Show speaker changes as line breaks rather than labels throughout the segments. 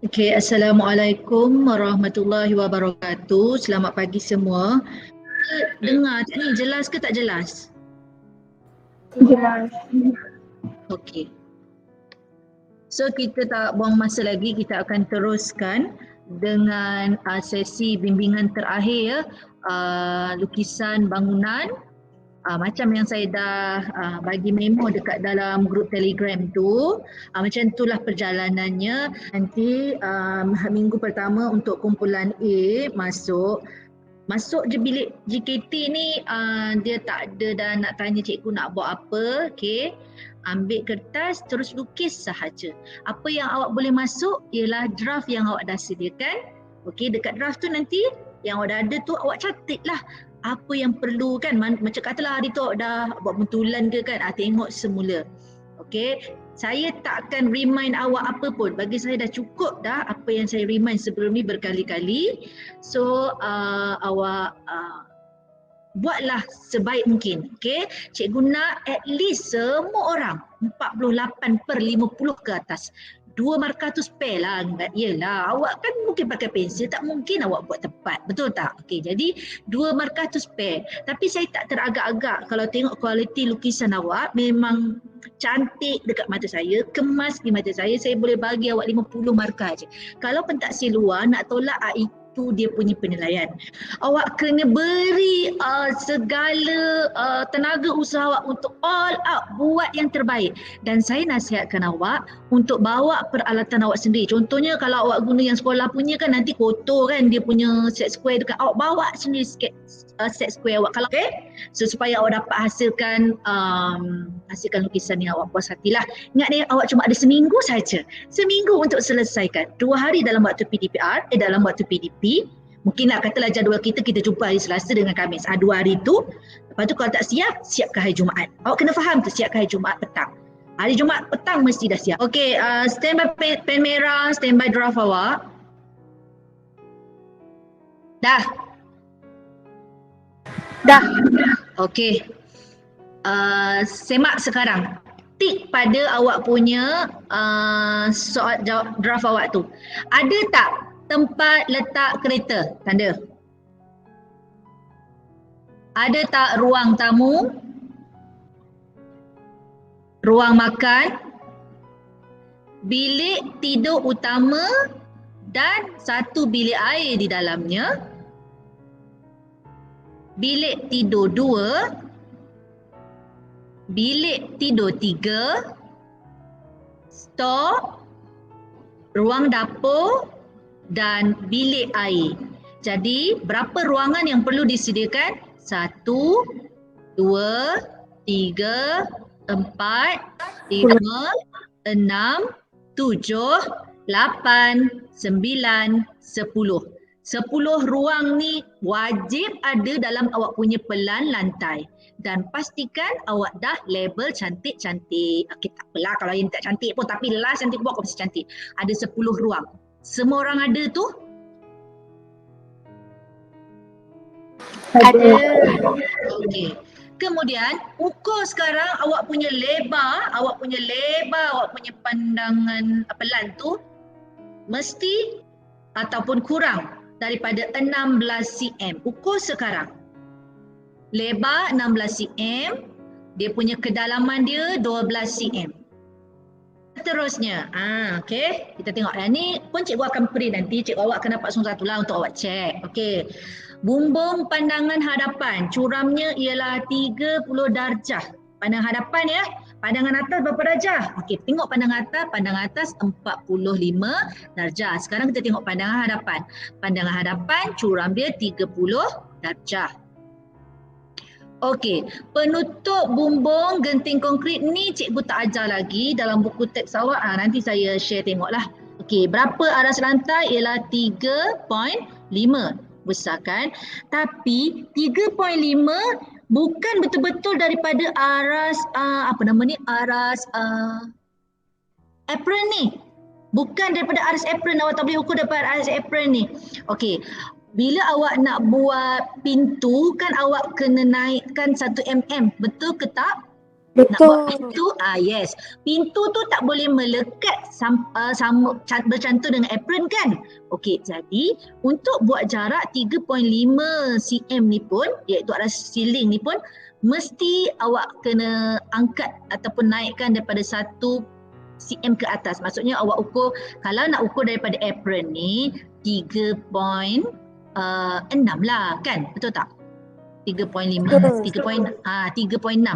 Okay, Assalamualaikum warahmatullahi wabarakatuh. Selamat pagi semua. Dengar tak ni, jelas ke tak jelas?
Jelas.
Okay. So kita tak buang masa lagi, kita akan teruskan dengan sesi bimbingan terakhir ya, lukisan bangunan. Macam yang saya dah bagi memo dekat dalam grup Telegram tu, macam itulah perjalanannya. Nanti minggu pertama untuk kumpulan A masuk je bilik JKT ni, dia tak ada dah nak tanya cikgu nak buat apa. Okay, ambil kertas terus lukis sahaja. Apa yang awak boleh masuk ialah draft yang awak dah sediakan. Okay, dekat draft tu nanti yang awak dah ada tu awak catatlah apa yang perlu kan. Macam katalah hari tu awak dah buat bentulan ke kan, tengok semula. Okay, saya tak akan remind awak apa pun. Bagi saya dah cukup dah apa yang saya remind sebelum ni berkali-kali. So awak buatlah sebaik mungkin. Okay, cikgu nak at least semua orang 48/50 ke atas. 2 markah tu spare lah. Yelah, awak kan mungkin pakai pensel, tak mungkin awak buat tepat, betul tak? Okey, jadi 2 markah tu spare. Tapi saya tak teragak-agak kalau tengok kualiti lukisan awak memang cantik dekat mata saya, kemas di mata saya boleh bagi awak 50 markah je. Kalau pentaksir luar nak tolak, itu dia punya penilaian. Awak kena beri segala tenaga usaha awak untuk all out, buat yang terbaik. Dan saya nasihatkan awak untuk bawa peralatan awak sendiri. Contohnya kalau awak guna yang sekolah punya kan nanti kotor kan dia punya set square dekat. Awak bawa sendiri set square awak. Kalau so supaya awak dapat hasilkan lukisan yang awak puas hatilah. Ingat ni, awak cuma ada seminggu saja. Seminggu untuk selesaikan. 2 hari dalam waktu PDPR, dalam waktu PDP. Mungkinlah katalah jadual kita jumpa hari Selasa dengan Khamis. 2 hari tu. Lepas tu kalau tak siap, siapkan hari Jumaat. Awak kena faham tu, siapkan hari Jumaat petang. Hari Jumaat petang mesti dah siap. Okey, standby pen merah, standby draft awak. Dah?
Dah.
Okey. Semak sekarang. Tik pada awak punya soal jawab draft awak tu. Ada tak tempat letak kereta? Tanda. Ada tak ruang tamu? Ruang makan? Bilik tidur utama dan 1 bilik air di dalamnya? Bilik tidur 2? Bilik tidur 3? Stor? Ruang dapur? Dan bilik air. Jadi berapa ruangan yang perlu disediakan? 1, 2, 3, 4, 5, 6, 7, 8, 9, 10. 10 ruang ni wajib ada dalam awak punya pelan lantai. Dan pastikan awak dah label cantik-cantik. Okay, tak apalah kalau yang tak cantik pun, tapi last cantik buat mesti cantik. Ada 10 ruang. Semua orang ada tu?
Ada.
Okey. Kemudian ukur sekarang awak punya lebar, awak punya pandangan pelan tu mesti ataupun kurang daripada 16 cm. Ukur sekarang. Lebar 16 cm, dia punya kedalaman dia 12 cm. Seterusnya, okey, kita tengok yang ni pun cikgu akan print nanti, cikgu awak akan dapat satu lah untuk awak cek. Okey. Bumbung pandangan hadapan, curamnya ialah 30 darjah. Pandangan hadapan ya. Pandangan atas berapa darjah? Okey, tengok pandangan atas 45 darjah. Sekarang kita tengok pandangan hadapan. Pandangan hadapan curam dia 30 darjah. Okey, penutup bumbung genting konkrit ni cikgu tak ajar lagi dalam buku teks awak. Nanti saya share tengoklah. Okey, berapa aras lantai? Ialah 3.5. Besar kan? Tapi 3.5 bukan betul-betul daripada aras aras apron ni. Bukan daripada aras apron, awak tak boleh ukur daripada aras apron ni. Okey. Bila awak nak buat pintu kan awak kena naikkan 1 mm, betul ke tak? Nak buat
Betul.
pintu, yes. Pintu tu tak boleh melekat bercantum dengan apron kan? Okey, jadi untuk buat jarak 3.5 cm ni pun, iaitu aras ceiling ni pun, mesti awak kena angkat ataupun naikkan daripada 1 cm ke atas. Maksudnya awak ukur, kalau nak ukur daripada apron ni 3.6 lah kan? Betul tak? 3.5, 3.6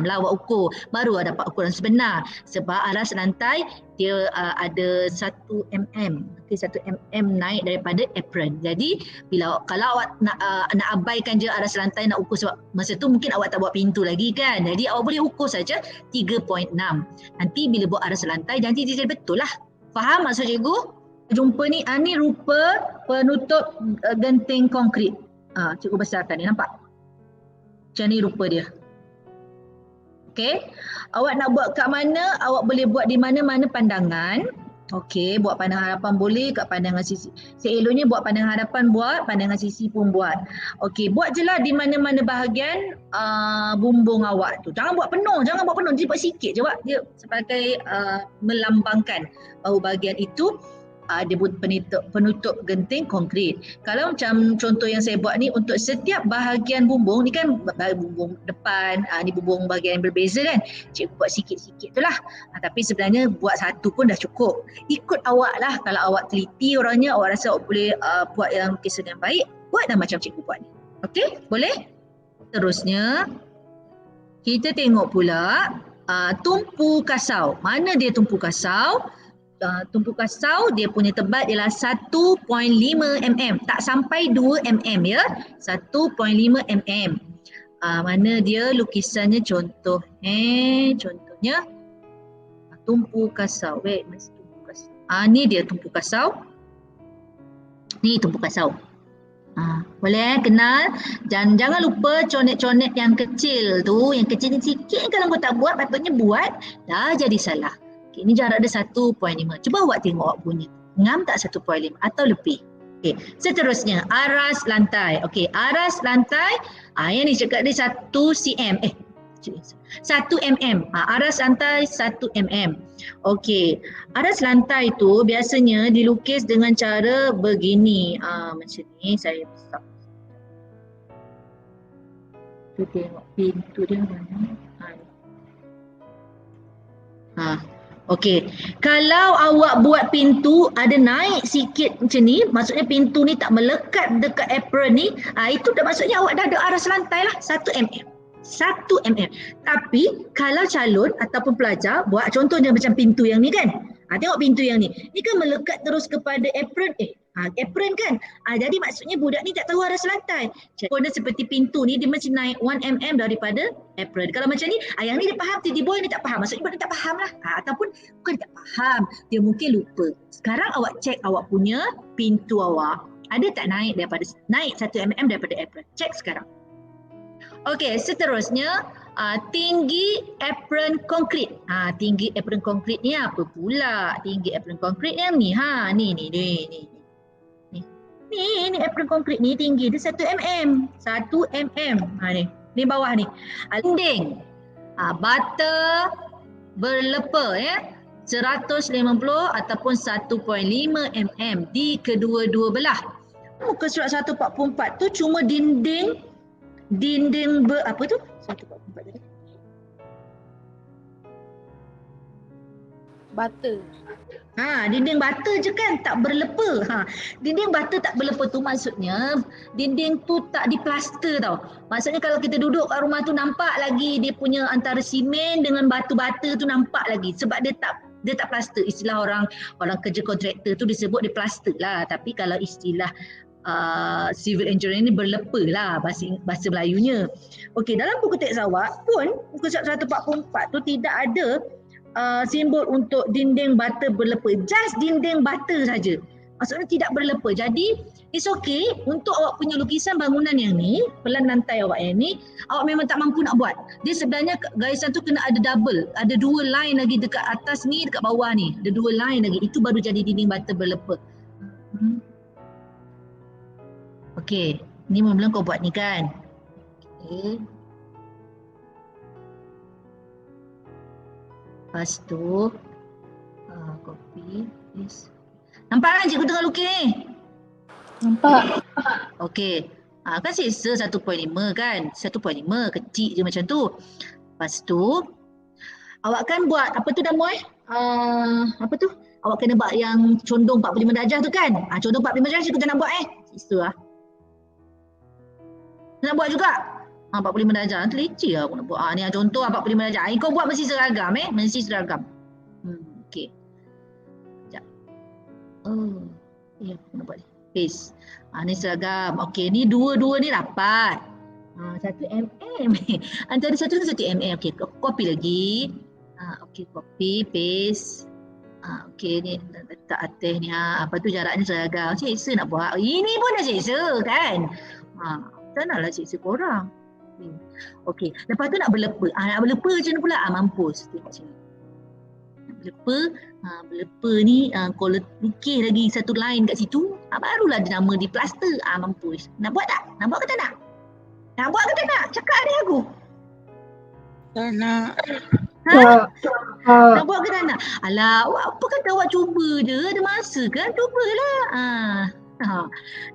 lah awak ukur, baru awak dapat ukuran sebenar. Sebab aras lantai dia ada 1 mm, 1 mm naik daripada apron. Jadi kalau awak nak abaikan je aras lantai, nak ukur sebab masa tu mungkin awak tak buat pintu lagi kan. Jadi awak boleh ukur saja 3.6. Nanti bila buat aras lantai nanti dia betul lah. Faham maksud cikgu? Jumpa ni, ni rupa penutup genting konkrit. Cikgu besarkan ni, nampak? Macam ni rupa dia. Okey. Awak nak buat kat mana, awak boleh buat di mana-mana pandangan. Okey, buat pandangan hadapan boleh, kat pandangan sisi. Seeloknya buat pandangan hadapan buat, pandangan sisi pun buat. Okey, buat je lah di mana-mana bahagian bumbung awak tu. Jangan buat penuh, dia buat sikit je buat. Dia sebagai melambangkan bahawa bahagian itu dia buat penutup genting konkrit. Kalau macam contoh yang saya buat ni, untuk setiap bahagian bumbung ni kan, bumbung depan, ni bumbung bahagian yang berbeza kan, cikgu buat sikit-sikit tu lah. Tapi sebenarnya buat satu pun dah cukup. Ikut awak lah, kalau awak teliti orangnya, awak rasa awak boleh buat yang lukisan yang baik, buat dah macam cikgu buat ni. Okey, boleh? Terusnya, kita tengok pula tumpu kasau. Mana dia tumpu kasau? Tumpu kasau dia punya tebal ialah 1.5 mm, tak sampai 2 mm ya, 1.5 mm. Mana dia lukisannya, contohnya tumpu kasau. Tumpu kasau. Ni dia tumpu kasau. Ni tumpu kasau. Boleh kenal? Dan jangan lupa conet-conet yang kecil tu, yang kecil ni sikit kalau kau tak buat, patutnya buat, dah jadi salah. Okay, ni jarak dia 1.5. Cuba awak tengok awak punya. Ngam tak 1.5 atau lebih? Okey, seterusnya aras lantai. Okey, aras lantai, yang ni cakap dia 1 cm. 1 mm. Aras lantai 1 mm. Okey, aras lantai tu biasanya dilukis dengan cara begini. Macam ni saya besar. Tu tengok pintu dia mana. Okey, kalau awak buat pintu ada naik sikit macam ni, maksudnya pintu ni tak melekat dekat apron ni, itu dah maksudnya awak dah ada aras lantai lah 1 mm. 1 mm. Tapi kalau calon ataupun pelajar buat contohnya macam pintu yang ni kan. Tengok pintu yang ni. Ni kan melekat terus kepada apron. Apron kan. Jadi maksudnya budak ni tak tahu aras lantai. Contohnya seperti pintu ni dia mesti naik 1 mm daripada apron. Kalau macam ni, yang ni dia faham, di boy ni tak faham. Maksudnya budak ni tak faham lah. Ataupun bukan dia tak faham, dia mungkin lupa. Sekarang awak cek awak punya pintu awak. Ada tak naik 1 mm daripada apron? Cek sekarang. Okey, seterusnya tinggi apron konkrit. Tinggi apron konkrit ni apa pula? Tinggi apron konkrit yang ni. Ni apron konkrit ni tinggi dia 1 mm. 1 mm. Ni bawah ni. Dinding. Bata berlepa 150 ataupun 1.5 mm di kedua-dua belah. Muka surat 144 tu cuma dinding apa tu? 144 tadi.
Bata.
Dinding bata je kan, tak berlepa. Dinding bata tak berlepa tu maksudnya dinding tu tak diplaster tau. Maksudnya kalau kita duduk kat rumah tu nampak lagi dia punya antara simen dengan batu-bata tu nampak lagi sebab dia tak plaster. Istilah orang kerja kontraktor tu disebut dia plaster lah. Tapi kalau istilah civil engineering ni berlepa lah bahasa Melayunya. Okey, dalam buku teks awak pun buku 144 tu tidak ada simbol untuk dinding bata berlepa, just dinding bata saja. Maksudnya tidak berlepa. Jadi it's okay untuk awak punya lukisan bangunan yang ni, pelan lantai awak yang ni, awak memang tak mampu nak buat. Dia sebenarnya garisan tu kena ada double, ada 2 line lagi dekat atas ni, dekat bawah ni, ada 2 line lagi. Itu baru jadi dinding bata berlepa. Okey, ni mula-mula kau buat ni kan. Okey. Lepas tu copy, paste. Nampak kan cikgu tengah lukis ni?
Nampak.
Okey. Kan sisa 1.5 kan? 1.5 kecil je macam tu. Lepas tu awak kan buat apa tu nama apa tu? Awak kena buat yang condong 45 darjah tu kan? Condong 45 darjah cikgu tak nak buat Sisa lah. Nak buat juga? 45 darjah. Terleceh lah aku nak buat. Ni contoh 45 darjah. Kau buat mesti seragam Mesti seragam. Okey. Sekejap. Aku nak buat ni. Paste. Ni seragam. Okey, ni dua-dua ni dapat. 1 mm. Antara 1 dan 1 mm. Okey, copy lagi. Okey, copy, paste. Okey, ni letak atas ni. Apa tu jaraknya seragam. Ciksa nak buat. Ini pun dah ciksa kan? Tak naklah ciksa korang. Okey, lepas tu nak berlepa. Nak berlepa macam mana pula? Mampus. Tengok sini. Berlepa ni kau lukis lagi satu line kat situ, barulah ada nama di plaster. Mampus. Nak buat tak? Nak buat ke tak nak? Nak buat ke tak nak? Cakap ni aku.
Tak nak.
Nak buat ke tak nak? Alah, apa kata awak cuba je, ada masa kan? Cubalah.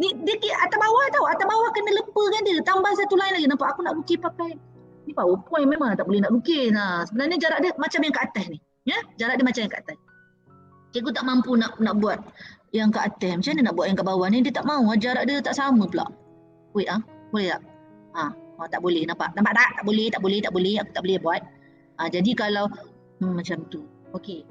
Ni dia atas bawah tau, atas bawah kena lepakan dia, tambah satu line lagi. Nampak aku nak lukis pakai ni PowerPoint, memang tak boleh nak lukis. Sebenarnya jarak dia macam yang kat atas ni. Ya, jarak dia macam yang kat atas. Cikgu tak mampu nak buat yang kat atas. Macam mana nak buat yang kat bawah ni? Dia tak mahu, jarak dia tak sama pula. Wait boleh tak? Tak boleh, nampak tak? Tak boleh, aku tak boleh buat. Jadi kalau macam tu. Okey.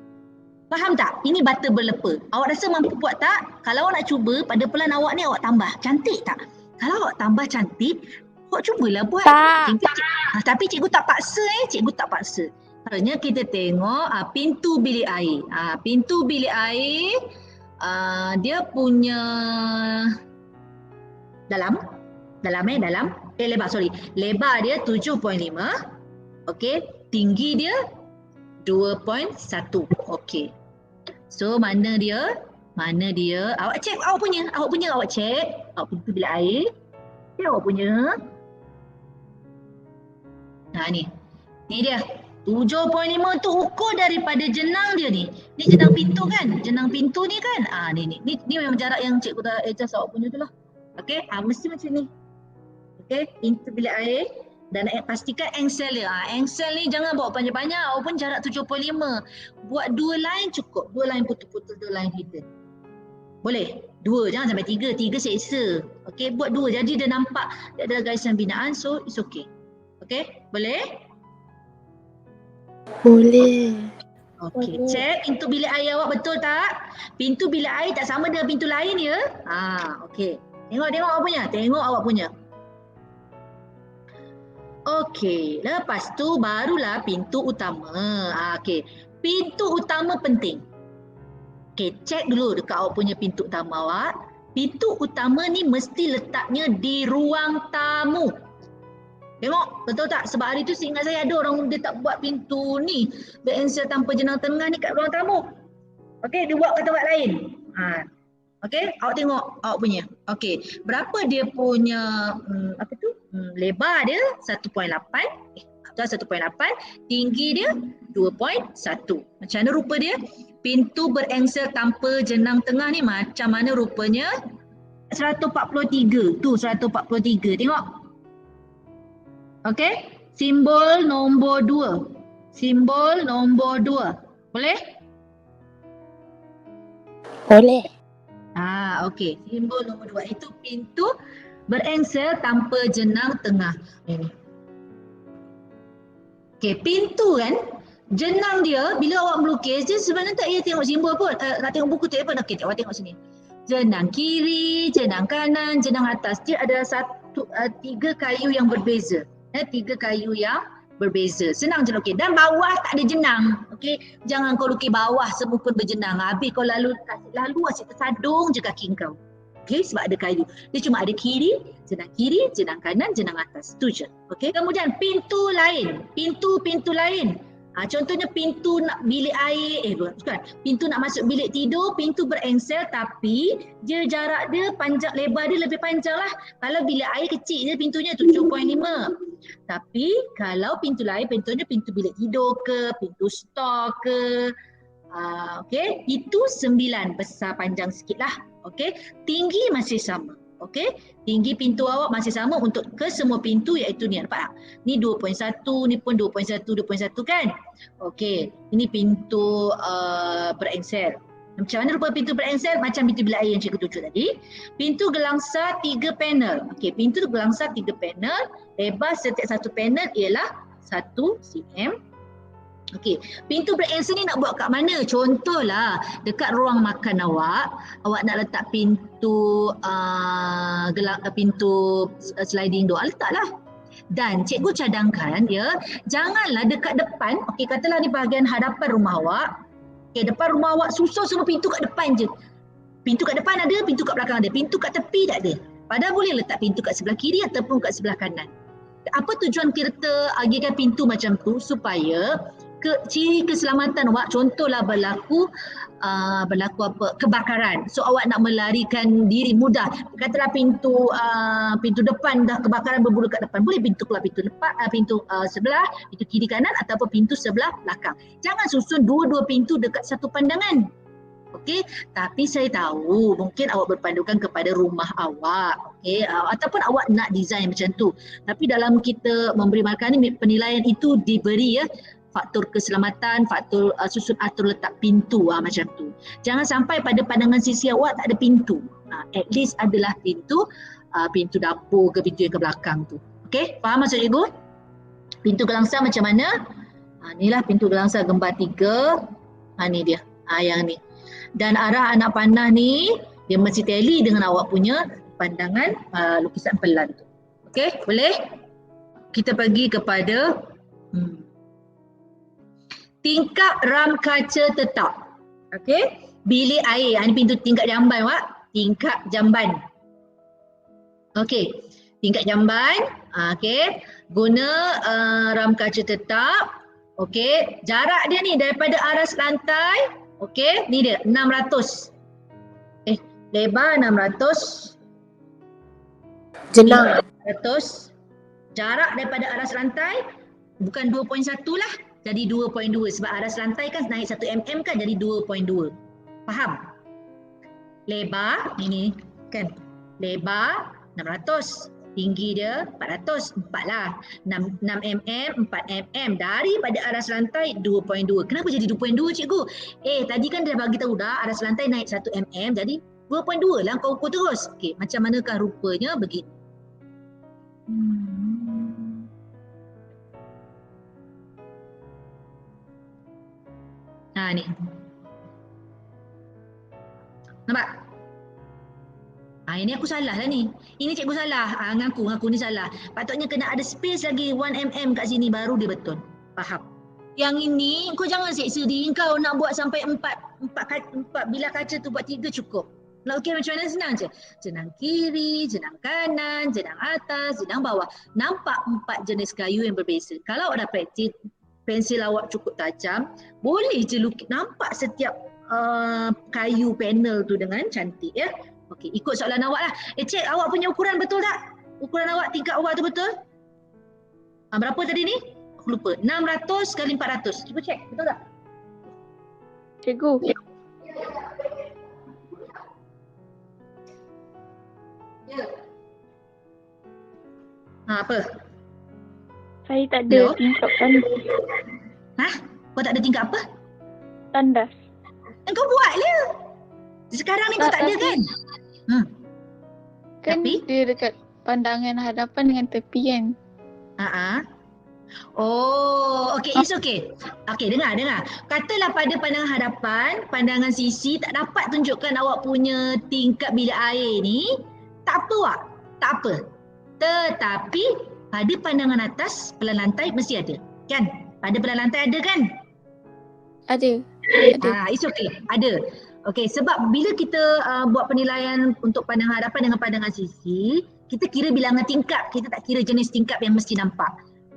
Faham tak? Ini bata berlepa. Awak rasa mampu buat tak? Kalau awak nak cuba, pada pelan awak ni awak tambah. Cantik tak? Kalau awak tambah cantik, awak cubalah buat.
Tak.
Tapi cikgu tak paksa cikgu tak paksa. Sebenarnya kita tengok pintu bilik air. Pintu bilik air dia punya dalam. Lebar, sorry. Lebar dia 7.5. Okey, tinggi dia 2.1. Okey. So mana dia? Awak cek awak punya awak cek. Awak pintu bilik air. Dia awak punya. Ni dia. 7.5 tu ukur daripada jenang dia ni. Ni jenang pintu kan? Jenang pintu ni kan? Ni memang jarak yang cikgu dah adjust awak punya tu lah. Okey, mesti macam ni. Okey, pintu bilik air. Dan pastikan engsel dia. Engsel ni jangan bawa panjang-panjang. Awak pun jarak 7.5. Buat 2 line cukup. 2 line putul-putul, 2 line hidden. Boleh? 2, jangan sampai 3. 3 seksa. Okey, buat 2. Jadi dia nampak dia ada garisan binaan. So, it's okay. Okey, boleh?
Boleh.
Okey, cek pintu bilik air awak betul tak? Pintu bilik air tak sama dengan pintu lain ya? Okey. Tengok awak punya. Tengok awak punya. Okey, lepas tu barulah pintu utama. Okey, pintu utama penting. Okey, cek dulu dekat awak punya pintu utama awak. Pintu utama ni mesti letaknya di ruang tamu. Tengok, betul tak? Sebab hari tu seingat saya ada orang dia tak buat pintu ni berengsel tanpa jenang tengah ni kat ruang tamu. Okey, dia buat kat tempat lain. Okey, awak tengok awak punya. Okey, berapa dia punya lebar dia 1.8. 1.8, tinggi dia 2.1. Macam mana rupa dia? Pintu berengsel tanpa jenang tengah ni macam mana rupanya? 143. Tu 143. Tengok. Okey, simbol nombor 2. Simbol nombor 2. Boleh?
Boleh.
Okey. Simbol nombor 2 itu pintu berengsel tanpa jenang tengah. Ini. Okey, pintu kan, jenang dia bila awak melukis dia sebenarnya tak payah tengok simbol pun. Nak tengok buku tak pun. Okey, awak tengok sini. Jenang kiri, jenang kanan, jenang atas. Dia ada 3 kayu yang berbeza. 3 kayu yang berbeza. Senang je lukis. Dan bawah tak ada jenang. Okey, jangan kau lukis bawah semua pun berjenang. Habis kau lalu asyik tersadung je kaki kau. Okey, sebab ada kayu. Dia cuma ada kiri, jenang kanan, jenang atas. Tu je. Okey, kemudian pintu lain. Pintu lain. Contohnya pintu nak bilik air, bukan. Pintu nak masuk bilik tidur, pintu berengsel tapi dia jarak dia panjang, lebar dia lebih panjang lah. Kalau bilik air kecil je pintunya 7.5. Tapi kalau pintu lain, contohnya pintu bilik tidur ke, pintu stor ke, okey, itu 9, besar panjang sikit lah. Okey, tinggi masih sama. Okey, tinggi pintu awak masih sama untuk ke semua pintu, iaitu ni, nampak tak? Ni 2.1, ni pun 2.1, 2.1 kan? Okey, ini pintu berengsel. Macam mana rupa pintu berengsel? Macam pintu bilik air yang cikgu tunjuk tadi. Pintu gelangsa 3 panel. Okey, pintu gelangsa 3 panel. Lebar setiap satu panel ialah 1 cm. Okey, pintu berengsel ni nak buat kat mana? Contohlah dekat ruang makan awak nak letak pintu pintu sliding door, letaklah. Dan cikgu cadangkan ya, janganlah dekat depan. Okey, katalah ni bahagian hadapan rumah awak. Okey, depan rumah awak susah semua pintu kat depan je. Pintu kat depan ada, pintu kat belakang ada, pintu kat tepi tak ada. Padahal boleh letak pintu kat sebelah kiri ataupun kat sebelah kanan. Apa tujuan kita agihkan pintu macam tu? Supaya ciri keselamatan awak, contohlah berlaku kebakaran. So awak nak melarikan diri mudah. Katalah pintu depan dah kebakaran berbulu kat depan, boleh pintu keluar pintu sebelah, pintu kiri kanan ataupun pintu sebelah belakang. Jangan susun dua-dua pintu dekat satu pandangan. Okey, tapi saya tahu mungkin awak berpandukan kepada rumah awak, okey, ataupun awak nak design macam tu. Tapi dalam kita memberi markah ni, penilaian itu diberi ya, faktor keselamatan, faktor susun atur letak pintu macam tu. Jangan sampai pada pandangan sisi awak tak ada pintu. At least adalah pintu dapur ke pintu yang ke belakang tu. Okey, faham maksud cikgu? Pintu gelangsa macam mana? Inilah pintu gelangsa gambar 3. Ni dia. Yang ni. Dan arah anak panah ni dia mesti tally dengan awak punya pandangan lukisan pelan tu. Okey, boleh? Kita pergi kepada tingkap ram kaca tetap. Okey, bilik air. Ini pintu tingkap jamban awak. Tingkap jamban. Okey, tingkap jamban. Okey, guna ram kaca tetap. Okey, jarak dia ni daripada aras lantai. Okey, ni dia 600. Lebar 600.
Jenang.
600. Jarak daripada aras lantai bukan 2.1 lah. Jadi 2.2 sebab aras lantai kan naik 1 mm kan, jadi 2.2. Faham? Lebar ini kan. Lebar 600. Tinggi dia 400, 4 lah. 6 mm, 4 mm. Daripada aras lantai 2.2. Kenapa jadi 2.2 cikgu? Tadi kan dia bagi tahu dah aras lantai naik 1 mm. Jadi 2.2 lah kau ukur terus. Okey, macam manakah rupanya begini? Ni. Nampak? Ini aku salah lah ni. Ini cikgu salah. Ngaku ni salah. Patutnya kena ada space lagi 1 mm kat sini baru dia betul. Faham? Yang ini kau jangan seksa diri kau nak buat sampai 4 bilah kaca tu buat 3 cukup. Nak ukir macam mana senang je. Jenang kiri, jenang kanan, jenang atas, jenang bawah. Nampak 4 jenis kayu yang berbeza. Kalau awak dah praktis, pensil awak cukup tajam, boleh je lukis, nampak setiap kayu panel tu dengan cantik ya. Okey, ikut soalan awak lah. Cek awak punya ukuran betul tak? Ukuran awak, tingkap awak tu betul? Berapa tadi ni? Aku lupa. 600 kali 400. Cuba cek, betul tak?
Cikgu.
Ya. Apa?
Saya tak ada tingkap tandas.
Kau tak ada tingkap apa?
Tandas.
Kau buat je. Sekarang ni kau tak ada kan?
Kan
Tapi?
dia dekat pandangan hadapan dengan tepi kan?
Oh, okey, it's okay. Okey, dengar. Katalah pada pandangan hadapan, pandangan sisi tak dapat tunjukkan awak punya tingkap bilik air ni, tak apa Wak, tak apa. Tetapi pada pandangan atas, pelan lantai mesti ada, kan? Pada pelan lantai ada kan?
Ada.
It's okay, ada. Okey, sebab bila kita buat penilaian untuk pandangan hadapan dengan pandangan sisi, kita kira bilangan tingkap, kita tak kira jenis tingkap yang mesti nampak.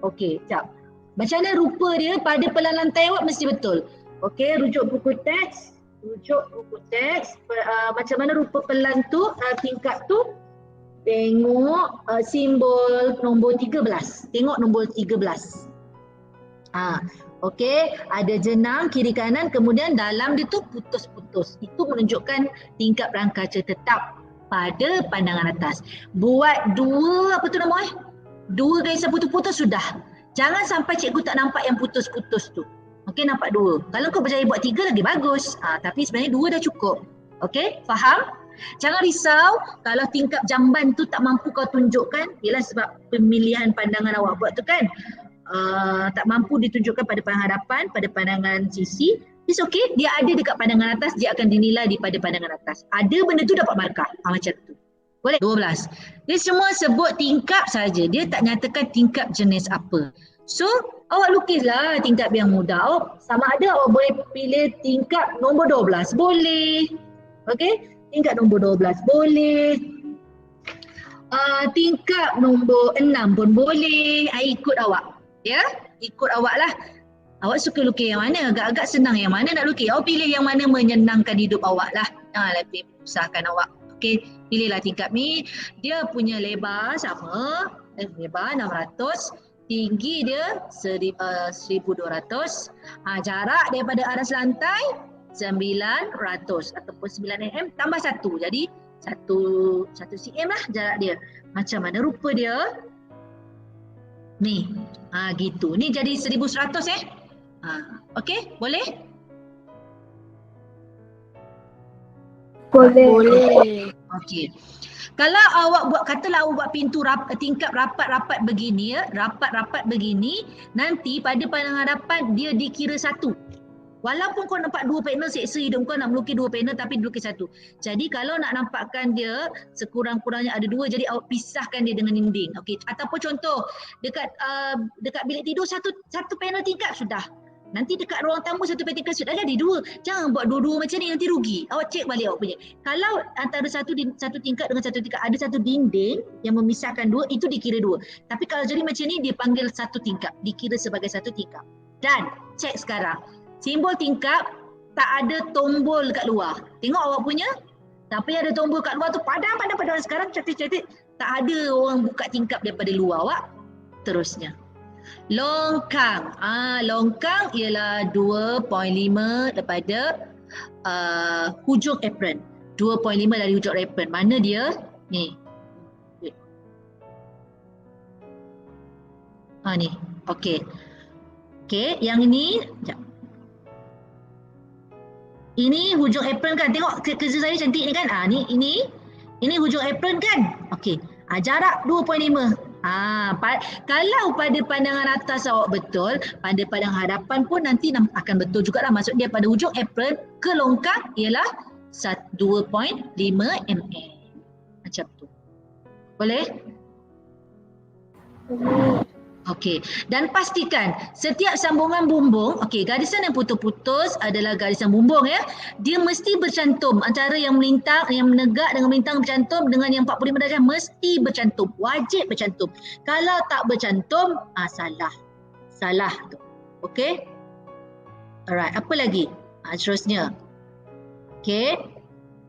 Okey, sekejap. Macam mana rupa dia pada pelan lantai awak mesti betul. Okey, rujuk buku teks. Macam mana rupa pelan tu, tingkap tu. Tengok simbol nombor 13. Tengok nombor 13. Okey, ada jenang kiri kanan, kemudian dalam dia tu putus-putus. Itu menunjukkan tingkap rangkaca tetap pada pandangan atas. Buat dua, apa tu nama dua garisan putus-putus sudah. Jangan sampai cikgu tak nampak yang putus-putus tu. Okey, nampak dua. Kalau kau berjaya buat tiga lagi bagus. Tapi sebenarnya dua dah cukup. Okey, faham? Jangan risau kalau tingkap jamban tu tak mampu kau tunjukkan. Ialah sebab pemilihan pandangan awak buat tu kan. Tak mampu ditunjukkan pada pandangan hadapan, pada pandangan sisi. It's okay, dia ada dekat pandangan atas, dia akan dinilai di pada pandangan atas. Ada benda tu dapat markah. Macam tu. Boleh? 12. Dia semua sebut tingkap saja. Dia tak nyatakan tingkap jenis apa. So, awak lukislah tingkap yang mudah. Sama ada awak boleh pilih tingkap nombor 12. Boleh. Okey? Tingkap nombor 12 boleh. Tingkap nombor 6 pun boleh. Ikut awak. Ya? Ikut awak lah. Awak suka lukis yang mana? Agak-agak senang yang mana nak lukis. Awak pilih yang mana menyenangkan hidup awak lah. Lebih usahkan awak. Okey, pilihlah tingkap ni. Dia punya lebar sama. Lebar 600. Tinggi dia 1200. Jarak daripada aras lantai 900 ataupun 9 mm tambah 1. Jadi 1 cm lah jarak dia. Macam mana rupa dia? Ni. Gitu. Ni jadi 1100 Okey, boleh?
Boleh.
Okey. Kalau awak buat, katalah awak buat pintu tingkap rapat-rapat begini ya, rapat-rapat begini, nanti pada pandangan hadapan dia dikira 1. Walaupun kau nampak 2 panel, seksa hidung kau nak melukis 2 panel tapi dilukis 1. Jadi kalau nak nampakkan dia sekurang-kurangnya ada 2, jadi awak pisahkan dia dengan dinding. Okey, ataupun contoh dekat bilik tidur satu panel tingkap sudah. Nanti dekat ruang tamu satu panel tingkap sudah jadi 2. Jangan buat dua-dua macam ni, nanti rugi. Awak cek balik awak punya. Kalau antara satu tingkap dengan satu tingkap ada satu dinding yang memisahkan 2, itu dikira 2. Tapi kalau jadi macam ni dia panggil satu tingkap, dikira sebagai satu tingkap. Dan cek sekarang. Simbol tingkap tak ada tombol kat luar. Tengok awak punya. Tapi ada tombol kat luar tu padam. Sekarang cantik-cantik. Tak ada orang buka tingkap daripada luar awak. Terusnya. Longkang. Longkang ialah 2.5 daripada hujung apron. 2.5 dari hujung apron. Mana dia? Ni. Ni. Okey. Okey, yang ini. Sekejap. Ini hujung apron kan? Tengok kerja saya cantik ni kan? Ini hujung apron kan? Okey. Jarak 2.5. Kalau pada pandangan atas awak betul, pada pandangan hadapan pun nanti akan betul jugalah. Maksud dia pada hujung apron ke longkang ialah 2.5 mm. Macam tu. Boleh? Okey, dan pastikan setiap sambungan bumbung, okey, garisan yang putus-putus adalah garisan bumbung ya. Dia mesti bercantum antara yang melintang, yang menegak dengan melintang bercantum dengan yang 45 darjah mesti bercantum, wajib bercantum. Kalau tak bercantum, salah. Salah tu. Okey? Alright, apa lagi? Seterusnya. Okey.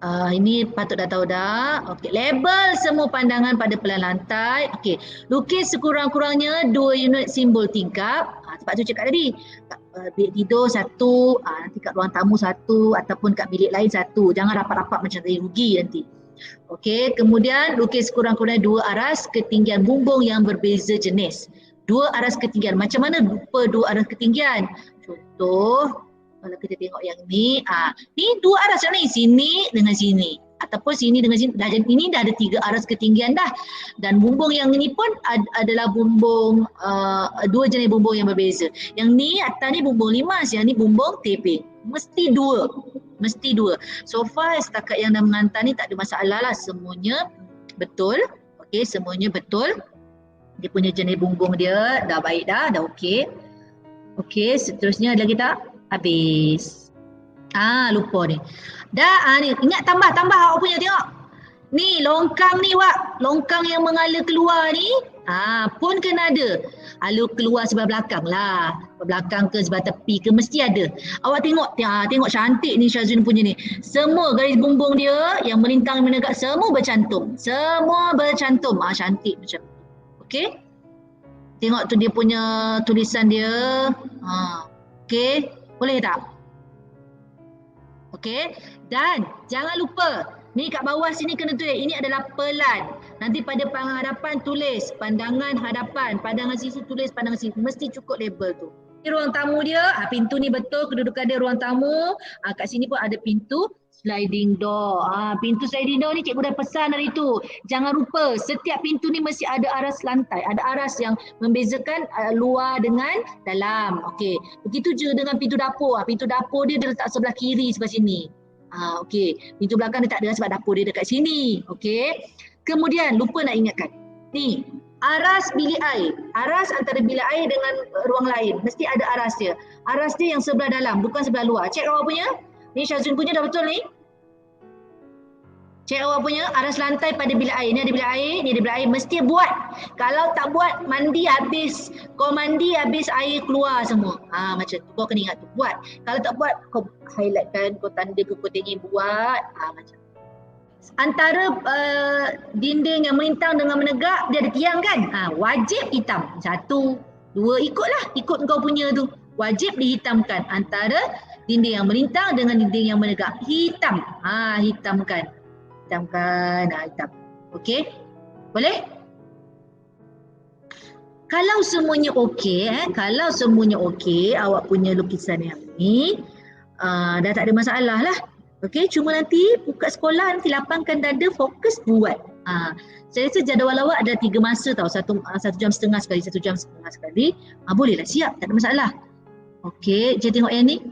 Ini patut dah tahu dah. Okey, label semua pandangan pada pelan lantai. Okey, lukis sekurang-kurangnya 2 unit simbol tingkap. Sebab tu cakap tadi, bilik tidur 1, nanti kat ruang tamu 1 ataupun kat bilik lain 1. Jangan rapat-rapat macam tadi, rugi nanti. Okey, kemudian lukis sekurang-kurangnya 2 aras ketinggian bumbung yang berbeza jenis. 2 aras ketinggian. Macam mana rupa 2 aras ketinggian? Contoh, kalau kita tengok yang ni, ni 2 aras ni, sini dengan sini ataupun sini dengan sini. Ini dah ada 3 aras ketinggian dah. Dan bumbung yang ini pun adalah bumbung 2 jenis bumbung yang berbeza. Yang ni atas ni bumbung limas, yang ni bumbung taping. Mesti 2. Mesti 2. So far setakat yang dah mengantar ni tak ada masalah lah, semuanya betul. Okey, semuanya betul. Dia punya jenis bumbung dia dah baik dah okey. Okey, seterusnya ada lagi tak? Habis. Lupa ni. Dah ni, ingat tambah awak punya, tengok. Ni longkang ni Wak, longkang yang mengalir keluar ni, Pun kena ada. Lalu keluar sebelah belakang lah. Sebelah belakang ke sebelah tepi ke mesti ada. Awak tengok cantik ni Syazwin punya ni. Semua garis bumbung dia yang melintang menegak semua bercantum. Semua bercantum. Cantik macam tu. Okey. Tengok tu dia punya tulisan dia. Okey. Boleh tak? Okey. Dan jangan lupa. Ni kat bawah sini kena tulis. Ini adalah pelan. Nanti pada penghadapan tulis pandangan hadapan. Pandangan sisi tulis pandangan sisi. Mesti cukup label tu. Ini ruang tamu dia. Pintu ni betul kedudukan dia ruang tamu. Kat sini pun ada pintu sliding door. Pintu sliding door ni cikgu dah pesan dari tu. Jangan lupa setiap pintu ni mesti ada aras lantai. Ada aras yang membezakan luar dengan dalam. Okey. Begitu je dengan pintu dapur. Pintu dapur dia letak sebelah kiri sebelah sini. Okey, pintu belakang dia tak ada sebab dapur dia dekat sini. Okey. Kemudian lupa nak ingatkan. Ni, aras bilik air. Aras antara bilik air dengan ruang lain. Mesti ada aras dia. Aras dia yang sebelah dalam, bukan sebelah luar. Cek awak punya. Ni Syazwin punya dah betul ni. Cek awak punya aras lantai pada bilik air. Ni ada bilik air, ni ada bilik air. Mesti buat. Kalau tak buat, mandi habis. Kau mandi habis air keluar semua. Macam tu. Kau kena ingat tu. Buat. Kalau tak buat, kau highlight kan. Kau tanda ke kau tengok buat. Macam tu. Antara dinding yang melintang dengan menegak, dia ada tiang kan? Wajib hitam. 1, 2, ikutlah. Ikut kau punya tu. Wajib dihitamkan. Antara dinding yang melintang dengan dinding yang menegak. Hitam. Hitamkan. Hitam. Okey? Boleh? Kalau semuanya okey, awak punya lukisan yang ni dah tak ada masalah lah. Okey, cuma nanti buka sekolah nanti lapangkan dada, fokus buat. Saya rasa jadual awak ada 3 masa tau. 1 jam setengah sekali, 1 jam setengah sekali. Bolehlah siap, tak ada masalah. Okey, je tengok yang ni.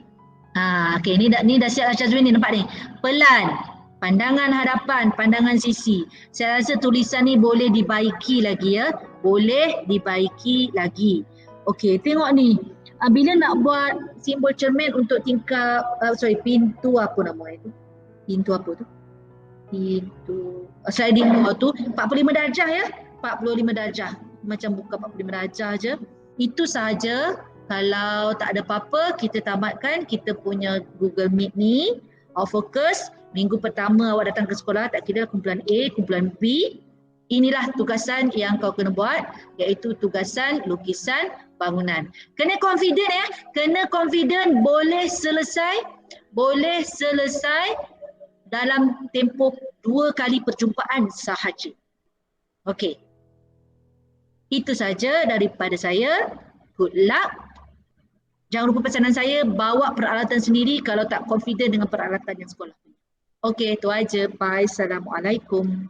Okey, ni dah siap lah Syazwin ni, nampak ni. Pelan. Pandangan hadapan, pandangan sisi. Saya rasa tulisan ni boleh dibaiki lagi ya. Boleh dibaiki lagi. Okey, tengok ni. Bila nak buat simbol cermin untuk tingkap, pintu apa nama itu? Pintu apa tu? Pintu sliding door tu 45 darjah ya. 45 darjah. Macam buka 45 darjah je. Itu sahaja. Kalau tak ada apa-apa, kita tamatkan kita punya Google Meet ni. Fokus. Minggu pertama awak datang ke sekolah, tak kira kumpulan A, kumpulan B. Inilah tugasan yang kau kena buat, iaitu tugasan lukisan bangunan. Kena confident ya. Kena confident boleh selesai dalam tempoh 2 kali perjumpaan sahaja. Okey. Itu saja daripada saya. Good luck. Jangan lupa pesanan saya, bawa peralatan sendiri kalau tak confident dengan peralatan yang sekolah. Okey, itu aja. Bye. Assalamualaikum.